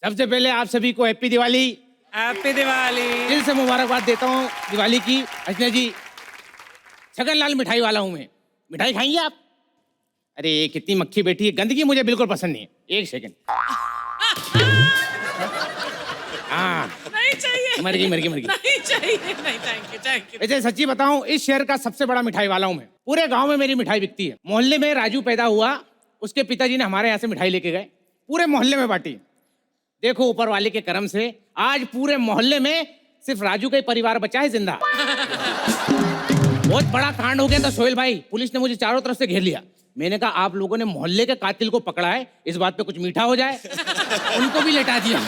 सबसे पहले आप सभी को हैप्पी दिवाली। हैप्पी दिवाली। दिल से मुबारकबाद देता हूँ दिवाली की। अर्चना जी, छगनलाल मिठाई वाला हूँ मैं। मिठाई खाएंगे आप? अरे कितनी मक्खी बैठी है, गंदगी मुझे बिल्कुल पसंद नहीं है। एक सेकंड। हाँ, नहीं चाहिए। मर गई। नहीं चाहिए, नहीं, थैंक यू। वैसे सच्ची बताऊं, इस शहर का सबसे बड़ा मिठाई वाला हूं मैं। पूरे गांव में मेरी मिठाई बिकती है। मोहल्ले में राजू पैदा हुआ, उसके पिताजी ने हमारे यहाँ से मिठाई लेके गए, पूरे मोहल्ले में बांटी। देखो ऊपर वाले के करम से आज पूरे मोहल्ले में सिर्फ राजू का ही परिवार बचा है जिंदा। बहुत बड़ा कांड हो गया था सोहेल भाई, पुलिस ने मुझे चारों तरफ से घेर लिया। मैंने कहा आप लोगों ने मोहल्ले के कातिल को पकड़ा है, इस बात पे कुछ मीठा हो जाए। उनको भी लेटा दिया।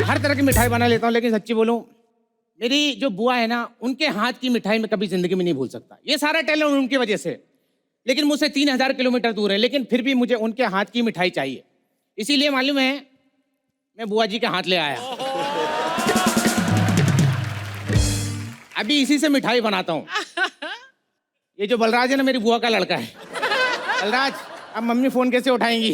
हर तरह की मिठाई बना लेता हूँ, लेकिन सच्ची बोलूं, मेरी जो बुआ है ना, उनके हाथ की मिठाई में कभी जिंदगी में नहीं भूल सकता। ये सारा टैलेंट उनकी वजह से, लेकिन मुझसे 3000 किलोमीटर दूर है, लेकिन फिर भी मुझे उनके हाथ की मिठाई चाहिए। इसीलिए मालूम है, मैं बुआ जी के हाथ ले आया। अभी इसी से मिठाई बनाता हूँ। ये जो बलराज है ना, मेरी बुआ का लड़का है। बलराज, अब मम्मी फोन कैसे उठाएंगी?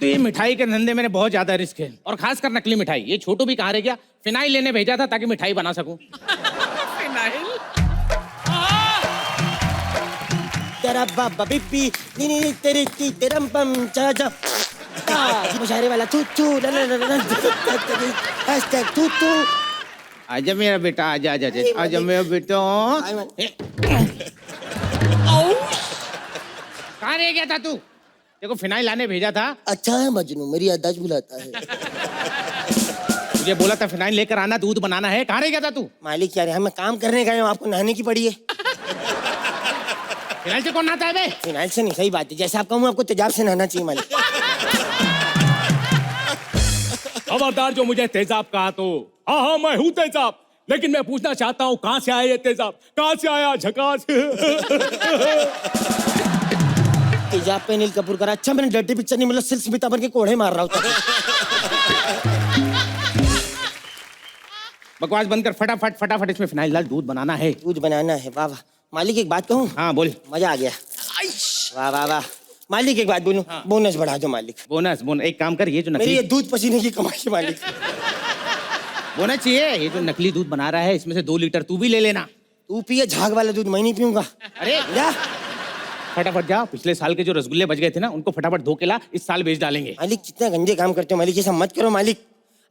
तो ये मिठाई के धंधे में बहुत ज्यादा रिस्क है, और खासकर नकली मिठाई। ये छोटू भी कहाँ रह गया? फिनाइल लेने भेजा था ताकि मिठाई बना सकूं। फिनाइल? तेरा बाबा बिब्बी नी तेरी की तेरम पम चा चा जी मुशायरे वाला तू तू हैशटैग तू तू। आजा मेरा बेटा, आजा आजा आजा मेरा बेटा। कहाँ रह गया था तू? देखो फिनाइल लाने भेजा था। अच्छा है मजनू, मेरी याददाश्त भुलाता है। मुझे बोला था फिनाइल लेकर आना, दूध बनाना है। कहाँ रह गया था तू? मालिक यार, हमें काम करने गए, आपको नहाने की पड़ी है। फिनाइल से कौन नहाता है बे? फिनाइल से नहीं, सही बात है। जैसे आप कहूँ आपको तेजाब से नहाना चाहिए मालिक। खबरदार जो मुझे तेजाब कहा तो। हाँ मैं हूँ तेजाब, लेकिन मैं पूछना चाहता हूँ कहाँ से आया ये तेजाब? कहाँ से आया झकास? तेजाब पे अनिल कपूर करा। अच्छा मैंने डर्टी पिक्चर नहीं, मतलब सिल्क स्मिता बन के कोड़े मार रहा होता। बकवास बंद कर, फटाफट इसमें फिनाइल डाल, दूध बनाना है। दूध बनाना है, वाह वाह। मालिक एक बात कहूँ? हाँ बोल। मजा आ गया, वाह वाह वाह। मालिक एक बात बोलूं? हाँ। बोनस बढ़ा दो मालिक। बोनस? एक काम कर, ये जो मेरी नकली ये दूध पसीने की कमाई है मालिक। बोनस चाहिए। ये जो नकली दूध बना रहा है, इसमें से 2 लीटर तू भी ले लेना। तू पिए झाग वाला दूध, मैं नहीं पीऊंगा। अरे जा फटाफट जा, पिछले साल के जो रसगुल्ले बच गए थे ना, उनको फटाफट धो के ला, इस साल बेच डालेंगे। मालिक कितना गंदे काम करते हो मालिक, ये सब मत करो मालिक।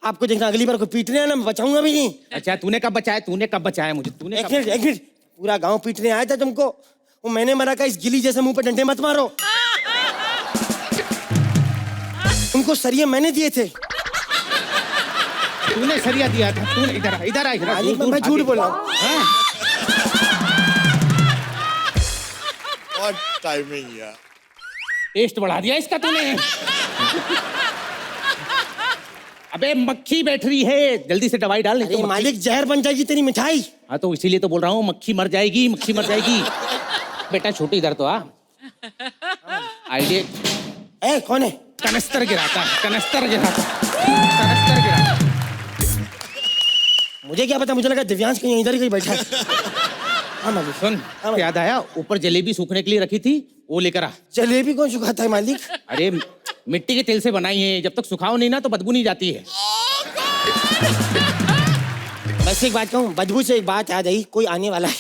आपको देखना अगली बार को पीटने आना, मैं बचाऊंगा भी नहीं। अच्छा तूने कब बचाया मुझे? तूने एक मिनट, पूरा गांव पीटने आया था तुमको। वो मैंने मरा का, इस गिली जैसे मुंह पे डंडे मत मारो। उनको सरिये मैंने दिए थे। तूने सरिया दिया था? तूने इधर आ। मालिक मैं झूठ बोल रहा हूँ। टाइमिंग यार, टेस्ट बढ़ा दिया इसका तूने। अबे मक्खी बैठ रही है, जल्दी से दवाई डाल। अरे मालिक जहर बन जाएगी तेरी मिठाई। हाँ तो इसीलिए तो बोल रहा हूँ, मक्खी मर जाएगी। बेटा छोटे इधर तो आ। आइडिया। ए कौन है? कनस्तर गिराता। मुझे क्या पता, मुझे लगा दिव्यांश कहीं इधर ही कहीं बैठा है। हाँ मालिक। सुन, याद आया, ऊपर जलेबी सूखने के लिए रखी थी, वो लेकर आ। जलेबी कौन सुखाता है मालिक? अरे मिट्टी के तेल से बनाई है, जब तक सुखाओ नहीं ना तो बदबू नहीं जाती है। बस एक बात कहूँ, बदबू से एक बात याद आई, कोई आने वाला है।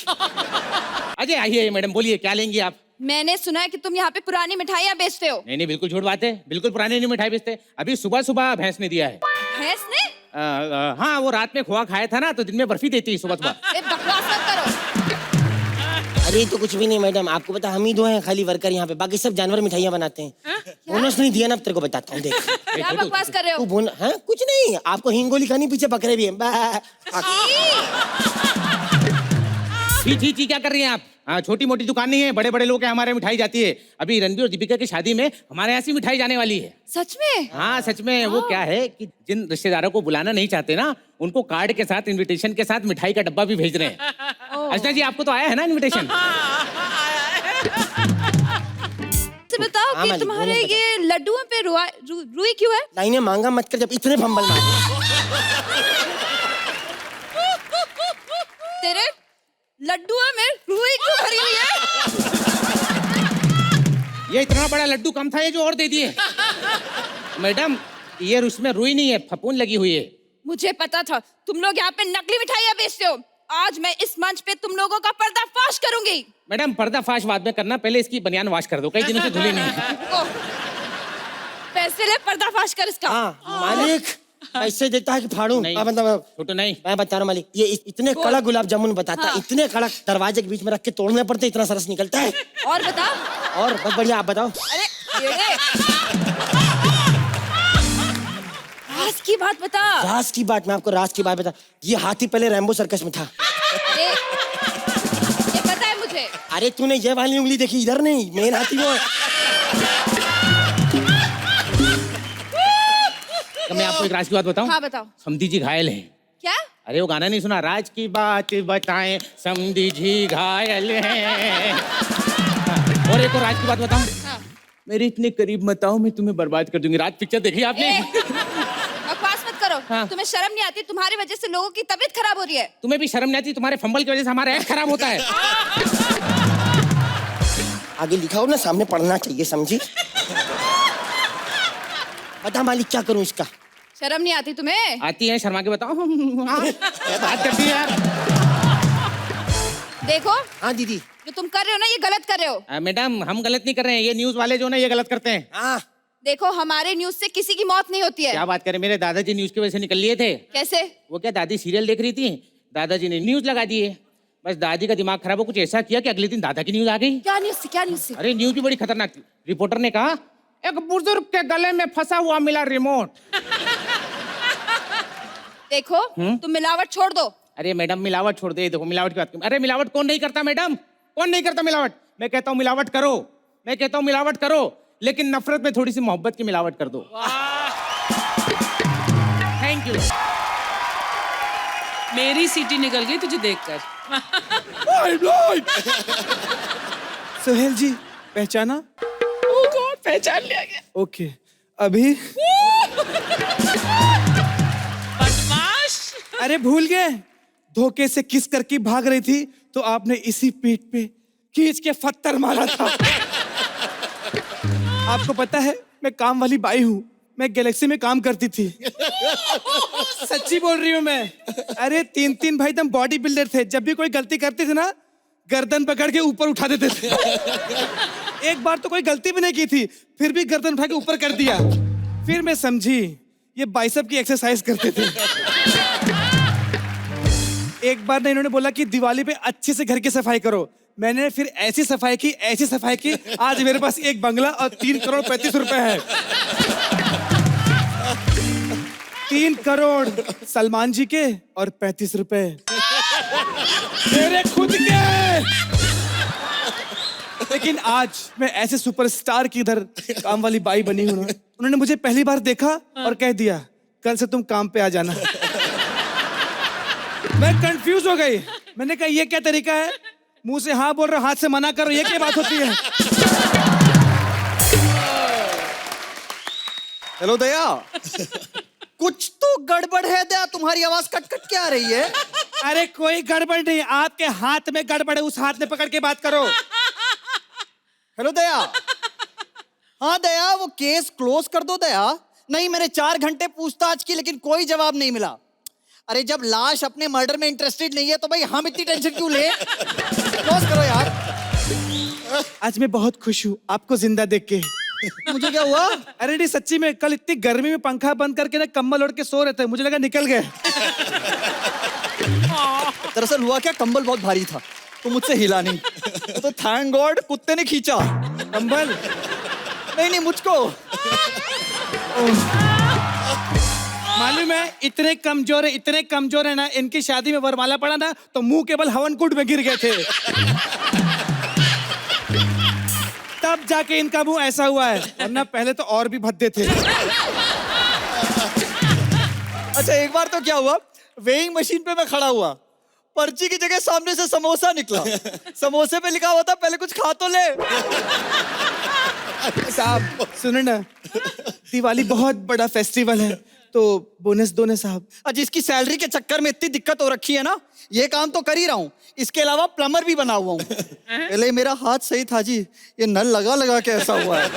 अजय आइए मैडम, बोलिए क्या लेंगी आप? मैंने सुना है कि तुम यहाँ पे पुरानी मिठाइयाँ बेचते हो। नहीं बिल्कुल झूठ बात है, बिल्कुल पुरानी नहीं मिठाई बेचते। अभी सुबह भैंस ने दिया है। भैंस ने? हाँ, वो रात में खोआ खाया था ना, तो दिन में बर्फी देती है सुबह। बकवास मत करो। अरे तो कुछ भी नहीं मैडम, आपको पता हम ही 2 हैं खाली वर्कर यहाँ पे, बाकी सब जानवर मिठाइयाँ बनाते हैं। बोनस नहीं दिया ना, अब तेरे को बताता हूँ, देख। क्या बकवास कर रहे हो? कुछ नहीं, आपको हींग गोली खानी, पीछे बकरे भी हैं। छी क्या कर रही हैं आप? हाँ, छोटी मोटी दुकान नहीं है, बड़े बड़े लोग हैं हमारे, मिठाई जाती है। अभी रणबीर और दीपिका की शादी में हमारे यहाँ से मिठाई जाने वाली है। सच में? हाँ सच में। वो क्या है कि जिन रिश्तेदारों को बुलाना नहीं चाहते ना, उनको कार्ड के साथ, इनविटेशन के साथ मिठाई का डब्बा भी भेज रहे हैं। अर्चना जी, आपको तो आया है ना इनविटेशन? बताओ कि तुम्हारे ये लड्डुओं पे रुई क्यों है? लाइनें मांगा मत कर, जब इतने फंबल मारे। तेरे लड्डुओं में रुई क्यों भरी हुई है? ये इतना बड़ा लड्डू कम था, ये जो और दे दिए। मैडम ये उसमें रुई नहीं है, फफूंद लगी हुई है। मुझे पता था तुम लोग यहाँ पे नकली मिठाइयाँ बेचते हो। आज मैं इस मंच पे तुम लोगों का पर्दाफाश करूंगी। मैडम पर्दाफाश बाद में करना, पहले इसकी बनियान वॉश कर दो, कई दिनों से धुली नहीं है। पैसे ले, पर्दाफाश कर इसका। हाँ मालिक पैसे देता है कि फाड़ू? नहीं। मतलब छोटू नहीं। मैं बता रहा हूँ मालिक, ये इतने कड़क गुलाब जामुन बताता, हाँ। इतने कड़क, दरवाजे के बीच में रख के तोड़ने पड़ते, इतना सरस निकलता है। और बता। और बहुत बढ़िया, आप बताओ। अरे ये राज की बात बता। राज की बात? मैं आपको राज की बात बता, ये हाथी पहले रैम्बो सर्कस में था। अरे ये पता है मुझे। अरे तूने ये वाली उंगली देखी, इधर नहीं, मेन हाथी वो है। तो मैं आपको एक राज की बात बताऊं? हाँ बताओ। समधी जी घायल हैं। क्या? अरे वो गाना नहीं सुना, राज की बात बताएं समधी जी घायल हैं। और एक और राज की बात बताऊं? हाँ। मेरे इतने करीब मत आओ, मैं तुम्हें बर्बाद कर दूंगी। राज पिक्चर देखी आपने? बकवास मत करो। हाँ। तुम्हें शर्म नहीं आती? तुम्हारी वजह से लोगों की तबीयत खराब हो रही है। तुम्हें भी शर्म नहीं आती? तुम्हारे फंबल की वजह से हमारा एक्ट खराब होता है। आगे लिखा हो ना, सामने पढ़ना चाहिए, समझी? बता मालिक क्या करूं इसका? शर्म नहीं आती तुम्हें? आती है, शर्मा के बताओ। क्या बात करती है यार। देखो हाँ दीदी। जो तुम कर रहे हो ना, ये गलत कर रहे हो। मैडम हम गलत नहीं कर रहे हैं, ये न्यूज वाले जो ना ये गलत करते हैं। हाँ देखो हमारे न्यूज से किसी की मौत नहीं होती है। क्या बात करें, मेरे दादाजी न्यूज की वजह से निकल लिए थे। कैसे? वो क्या, दादी सीरियल देख रही थी, दादाजी ने न्यूज लगा दिए। बस दादी का दिमाग खराब हो, कुछ ऐसा किया कि अगले दिन दादा की न्यूज आ गई। क्या न्यूज से? क्या न्यूज से? अरे न्यूज भी बड़ी खतरनाक थी। रिपोर्टर ने कहा एक बुजुर्ग के गले में फंसा हुआ मिला रिमोट। देखो तुम मिलावट छोड़ दो। अरे मैडम मिलावट छोड़ दे, देखो मिलावट की बात। अरे मिलावट कौन नहीं करता मैडम, कौन नहीं करता मिलावट? मैं कहता हूँ मिलावट करो, मैं कहता हूँ मिलावट करो, लेकिन नफरत में थोड़ी सी मोहब्बत की मिलावट कर दो। Thank you. मेरी सीटी निकल गई तुझे देखकर। सोहेल जी पहचाना? पहचान लिया गया। ओके अभी बदमाश। अरे भूल गए, धोखे से किस करके भाग रही थी तो आपने इसी पीठ पे खींच के पत्थर मारा था। आपको पता है मैं काम वाली बाई हूँ, मैं गैलेक्सी में काम करती थी। सच्ची बोल रही हूँ मैं। अरे 3 भाई तुम बॉडी बिल्डर थे, जब भी कोई गलती करते थे ना गर्दन पकड़ के ऊपर उठा देते थे। एक बार तो कोई गलती भी नहीं की थी, फिर भी गर्दन उठा के ऊपर कर दिया। फिर मैं समझी ये बाइसेप की एक्सरसाइज करते थे। एक बार ना इन्होंने बोला कि दिवाली पे अच्छे से घर की सफाई करो, मैंने फिर ऐसी सफाई की, ऐसी सफाई की, आज मेरे पास एक बंगला और 3 करोड़ 35 रुपए है। 3 करोड़ सलमान जी के और 35 रुपए मेरे खुद के। लेकिन आज मैं ऐसे सुपरस्टार की इधर काम वाली बाई बनी हूं। उन्होंने मुझे पहली बार देखा और कह दिया कल से तुम काम पे आ जाना। मैं कंफ्यूज हो गई, मैंने कहा ये क्या तरीका है, मुंह से हाँ बोल रहा हाथ से मना कर रहा, ये क्या बात होती है? हेलो दया, कुछ तो गड़बड़ है दया, तुम्हारी आवाज कट कट के आ रही है। अरे कोई गड़बड़ नहीं, आपके हाथ में गड़बड़ है, उस हाथ में पकड़ के बात करो। हेलो दया। हाँ दया, वो केस क्लोज कर दो दया। नहीं, मैंने 4 घंटे पूछताछ की लेकिन कोई जवाब नहीं मिला। अरे जब लाश अपने मर्डर में इंटरेस्टेड नहीं है तो भाई हम इतनी टेंशन क्यों ले? क्लोज करो यार। आज मैं बहुत खुश हूँ आपको जिंदा देख के। मुझे क्या हुआ? अरे नहीं सच्ची में, कल इतनी गर्मी में पंखा बंद करके ना कंबल ओढ़ के सो रहे थे, मुझे लगा निकल गए। दरअसल हुआ क्या, कंबल बहुत भारी था तो मुझसे हिला नहीं, तो थैंक गॉड कुत्ते ने खींचा कंबल। नहीं मुझको। मालूम है इतने कमजोर है ना, इनकी शादी में वरमाला पड़ा ना तो मुंह केवल हवन कुंड में गिर गए थे। तब जाके इनका मुंह ऐसा हुआ है, वरना पहले तो और भी भद्दे थे। अच्छा एक बार तो क्या हुआ, वेइंग मशीन पे मैं खड़ा हुआ, पर्ची की जगह सामने से समोसा निकला। समोसे पे लिखा हुआ था पहले कुछ खा तो ले। साहब सुनो ना, दिवाली बहुत बड़ा फेस्टिवल है, तो तो बोनस दो ना साहब। और जिसकी सैलरी के चक्कर में इतनी दिक्कत हो रखी है ना, ये काम तो कर ही रहा हूँ, इसके अलावा प्लम्बर भी बना हुआ हूँ। पहले मेरा हाथ सही था जी, ये नल लगा लगा के ऐसा हुआ है।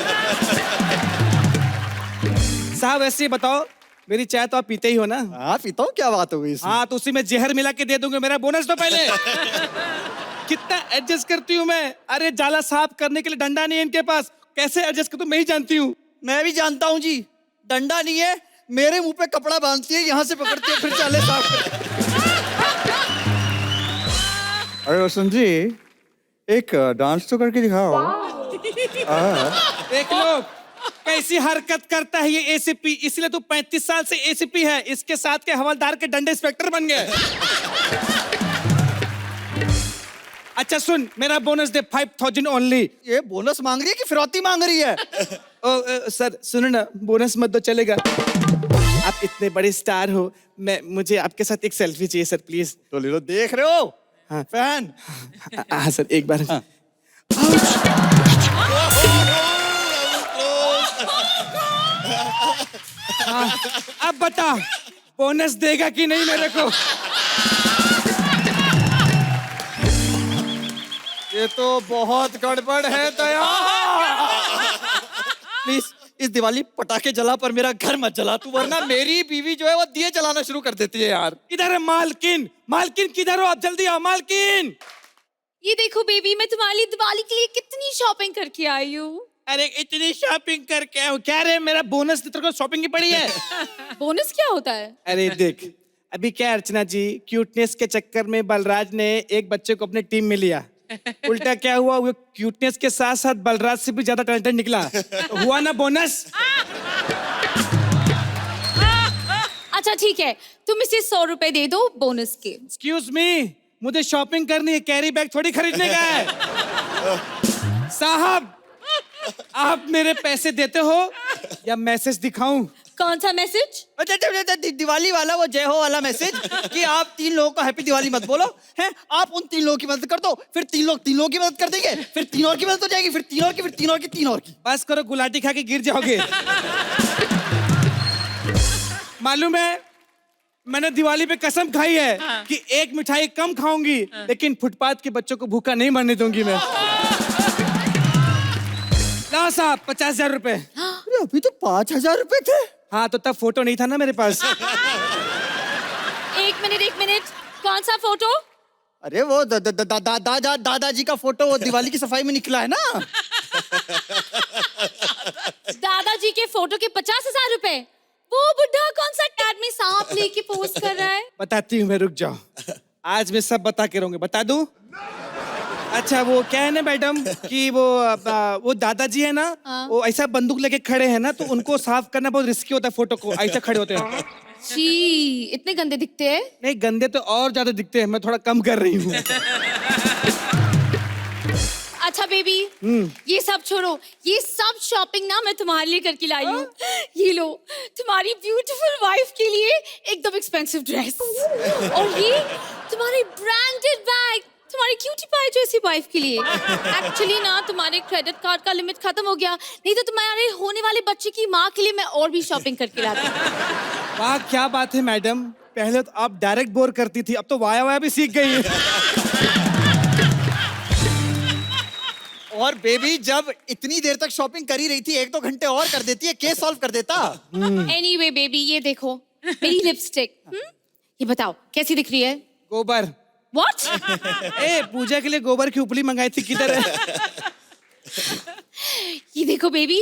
साहब ऐसे ही बताओ, मेरी चाय तो आप पीते ही हो ना? हाँ पीता हूँ, क्या बात हो गई इसमें? हाँ तो उसी में जहर मिला के दे दूंगा, मेरा बोनस तो पहले। कितना एडजस्ट करती हूँ मैं। अरे जाला साफ करने के लिए डंडा नहीं है इनके पास, कैसे एडजस्ट कर मैं ही जानती हूँ। मैं भी जानता हूँ जी, डंडा नहीं है, मेरे मुंह पे कपड़ा बांधती है, यहाँ से पकड़ती है, फिर चाले साफ करती है। अरे रोशन जी, एक डांस तो करके दिखाओ। देख लो कैसी हरकत करता है ये एसीपी, इसलिए तू 35 साल से एसीपी है, इसके साथ के हवलदार के डंडे इंस्पेक्टर बन गए। अच्छा सुन, मेरा बोनस दे 5000 ओनली। ये बोनस मांग रही है कि फिरौती मांग रही है? सर सुनो ना, बोनस मत दो चलेगा। आप इतने बड़े स्टार हो, मुझे आपके साथ एक सेल्फी चाहिए सर प्लीज। तो ले लो, देख रहे हो? हाँ। फैन। हाँ सर एक बार। हाँ। हाँ, अब बता बोनस देगा कि नहीं मेरे को? ये तो बहुत गड़बड़ है दया। प्लीज इस दिवाली पटाखे जला पर मेरा घर मत जला तू, वरना मेरी बीवी जो है वो दिए जलाना शुरू कर देती है यार। किधर है मालकिन? मालकिन किधर हो? आप जल्दी आओ मालकिन। ये देखो बेबी, मैं तुम्हारे लिए दिवाली के लिए कितनी शॉपिंग करके आई हूँ। अरे इतनी शॉपिंग करके आऊं क्या रे? मेरा बोनस तेरे को शॉपिंग की पड़ी है। बोनस क्या होता है? अरे देख, अभी क्या अर्चना जी, क्यूटनेस के चक्कर में बलराज ने एक बच्चे को अपने टीम में लिया। उल्टा क्या हुआ, वो क्यूटनेस के साथ साथ बलराज से भी ज्यादा टैलेंटेड निकला, तो हुआ ना बोनस। अच्छा ठीक है, तुम इसे 100 रुपए दे दो बोनस के। एक्सक्यूज मी, मुझे शॉपिंग करनी है, कैरी बैग थोड़ी खरीदने का है। साहब आप मेरे पैसे देते हो या मैसेज दिखाऊं? कौन सा मैसेज? अच्छा, दिवाली वाला, वो जय हो वाला मैसेज कि आप 3 लोगों को हैप्पी दिवाली मत बोलो, हैं? आप उन 3 लोगों की मदद कर दो, फिर 3 लोग 3 लोगों की मदद कर देंगे, फिर 3 और की मदद हो जाएगी, फिर 3 और की, फिर 3 और की, 3 और की। बस करो, गुलाटी खा के गिर जाओगे। मालूम है, मैंने दिवाली पे कसम खाई है कि एक मिठाई कम खाऊंगी, लेकिन फुटपाथ के बच्चों को भूखा नहीं मरने दूंगी मैं। लाओ साहब 50,000 रुपए। अरे अभी तो 5,000 रुपए थे। हाँ तो तब फोटो नहीं था ना मेरे पास। एक मिनट, कौन सा फोटो? अरे वो दादाजी का फोटो, वो दिवाली की सफाई में निकला है ना। दादाजी के फोटो के 50,000 रुपए? वो बुढ़ा कौन सा कैट में सांप लेके पोस्ट कर रहा है? बताती हूँ मैं, रुक जाओ, आज मैं सब बता के रहूंगी। बता दूं? अच्छा वो क्या है ना मैडम कि वो दादाजी है ना, वो ऐसा बंदूक लेके खड़े हैं ना, तो उनको साफ करना बहुत रिस्की होता है, फोटो को ऐसा खड़े होते हैं। छी, इतने गंदे दिखते हैं? नहीं गंदे तो और ज्यादा दिखते हैं, मैं थोड़ा कम कर रही हूँ। अच्छा बेबी, ये सब छोड़ो, ये सब शॉपिंग ना मैं तुम्हारे लिए करके लाई हूँ। ये लो, तुम्हारी ब्यूटीफुल वाइफ के लिए एकदम एक्सपेंसिव ड्रेस, और ये तुम्हारी ब्रांडेड बैग तुम्हारी क्यूटी पाई जैसी वाइफ के लिए। एक्चुअली ना तुम्हारे क्रेडिट कार्ड का लिमिट खत्म हो गया, नहीं तो तुम्हारे होने वाले बच्चे की माँ के लिए मैं और भी शॉपिंग करके लाती। वाह क्या बात है मैडम, पहले तो आप डायरेक्ट बोर करती थी, अब तो वाया वाया भी सीख गई है। और बेबी जब इतनी देर तक शॉपिंग कर ही रही थी, 1-2 घंटे और कर देती है, केस सॉल्व कर देता। एनीवे बेबी, ये देखो मेरी लिपस्टिक। ये बताओ कैसी दिख रही है? गोबर। What? ए पूजा के लिए गोबर की उपली मंगाई थी, किधर है? ये देखो बेबी,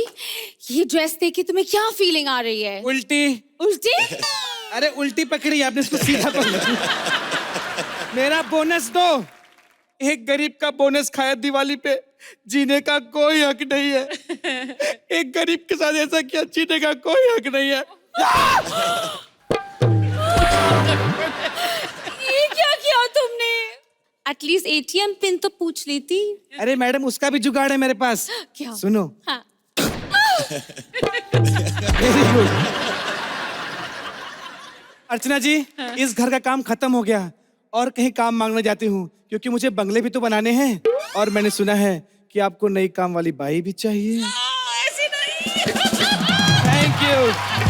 ये ड्रेस देख के तुम्हें क्या फीलिंग आ रही है? उल्टी। उल्टी? अरे उल्टी पकड़ी आपने, इसको सीधा पकड़ा। मेरा बोनस दो। एक गरीब का बोनस खाया दिवाली पे, जीने का कोई हक नहीं है। एक गरीब के साथ ऐसा किया, जीने का कोई हक नहीं है। ये क्या किया तुमने? एटलीस्ट ATM पिन तो पूछ लेती। अरे मैडम उसका भी जुगाड़ है मेरे पास। क्या? सुनो। हाँ। Very good. अर्चना जी, इस घर का काम खत्म हो गया और कहीं काम मांगने जाती हूँ, क्योंकि मुझे बंगले भी तो बनाने हैं, और मैंने सुना है कि आपको नई काम वाली बाई भी चाहिए। ऐसी नहीं। Thank you.